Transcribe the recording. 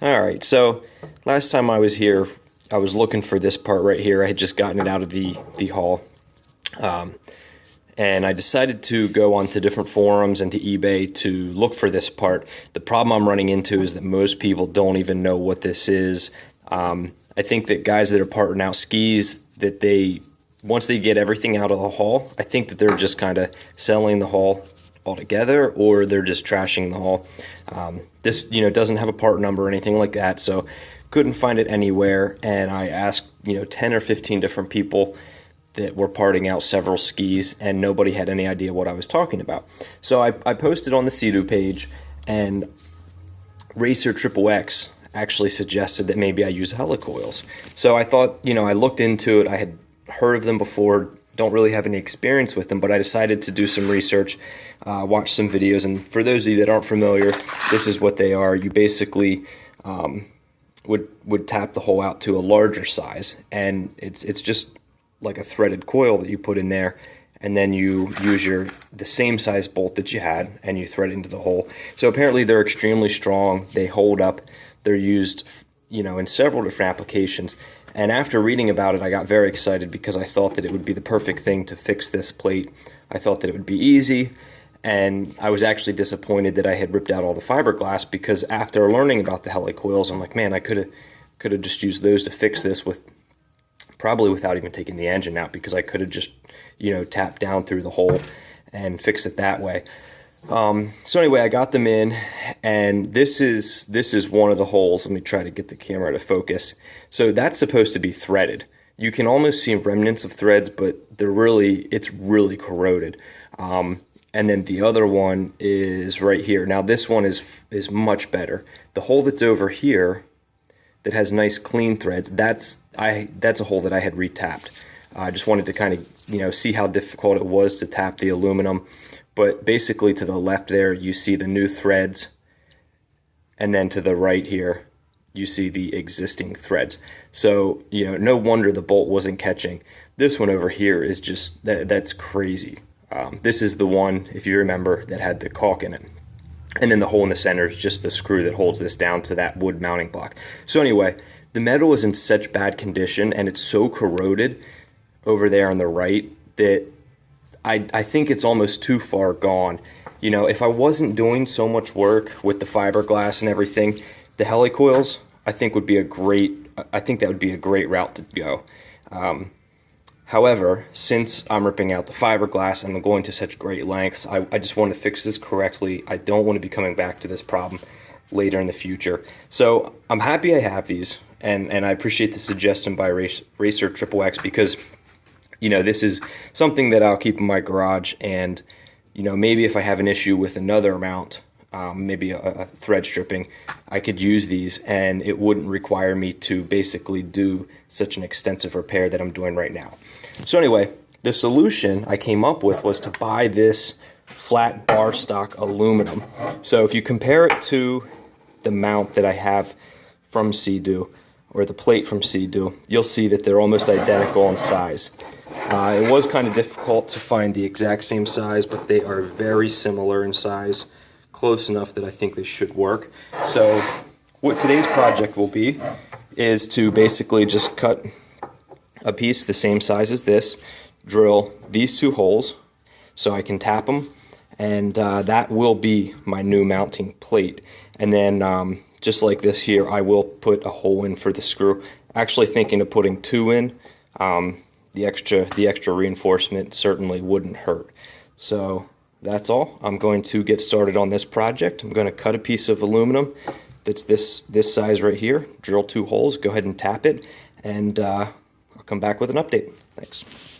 Alright, so last time I was here, I was looking for this part right here. I had just gotten it out of the haul. And I decided to go onto different forums and to eBay to look for this part. The problem I'm running into is that most people don't even know what this is. I think that guys that are parting out skis, that once they get everything out of the haul, I think that they're just kind of selling the haul altogether, or they're just trashing the haul. This, doesn't have a part number or anything like that, so couldn't find it anywhere. And I asked, 10 or 15 different people that were parting out several skis, and nobody had any idea what I was talking about. So I posted on the SeaDoo page, and Racer XXX actually suggested that maybe I use helicoils. So I thought, I looked into it. I had heard of them before, don't really have any experience with them, but I decided to do some research, watch some videos, and for those of you that aren't familiar, this is what they are. You basically would tap the hole out to a larger size, and it's just like a threaded coil that you put in there, and then you use the same size bolt that you had and you thread it into the hole. So apparently they're extremely strong, they hold up, they're used in several different applications. And after reading about it, I got very excited because I thought that it would be the perfect thing to fix this plate. I thought that it would be easy, and I was actually disappointed that I had ripped out all the fiberglass, because after learning about the helicoils, I'm like, man, I could have just used those to fix this probably without even taking the engine out, because I could have just, tapped down through the hole and fixed it that way. So anyway, I got them in, and this is one of the holes. Let me try to get the camera to focus. So that's supposed to be threaded. You can almost see remnants of threads, but it's really corroded. And then the other one is right here. Now this one is much better. The hole that's over here that has nice clean threads, that's a hole that I had retapped. I just wanted to kind of see how difficult it was to tap the aluminum. But basically to the left there you see the new threads, and then to the right here you see the existing threads. So no wonder the bolt wasn't catching. This one over here is just that's crazy. This is the one, if you remember, that had the caulk in it. And then the hole in the center is just the screw that holds this down to that wood mounting block. So anyway, the metal is in such bad condition, and it's so corroded over there on the right, that I think it's almost too far gone. If I wasn't doing so much work with the fiberglass and everything, the helicoils I think that would be a great route to go. However, since I'm ripping out the fiberglass and I'm going to such great lengths, I just want to fix this correctly. I don't want to be coming back to this problem later in the future. So I'm happy I have these, and I appreciate the suggestion by Racer XXX, because this is something that I'll keep in my garage, and maybe if I have an issue with another mount, maybe a thread stripping, I could use these, and it wouldn't require me to basically do such an extensive repair that I'm doing right now. So anyway, the solution I came up with was to buy this flat bar stock aluminum. So if you compare it to the mount that I have from SeaDoo, or the plate from SeaDoo, you'll see that they're almost identical in size. It was kind of difficult to find the exact same size, but they are very similar in size, close enough that I think they should work. So what today's project will be is to basically just cut a piece the same size as this, drill these two holes so I can tap them, and that will be my new mounting plate. And then just like this here, I will put a hole in for the screw. Actually thinking of putting two in. The extra reinforcement certainly wouldn't hurt. So that's all. I'm going to get started on this project. I'm going to cut a piece of aluminum that's this size right here, drill two holes, go ahead and tap it, and I'll come back with an update. Thanks.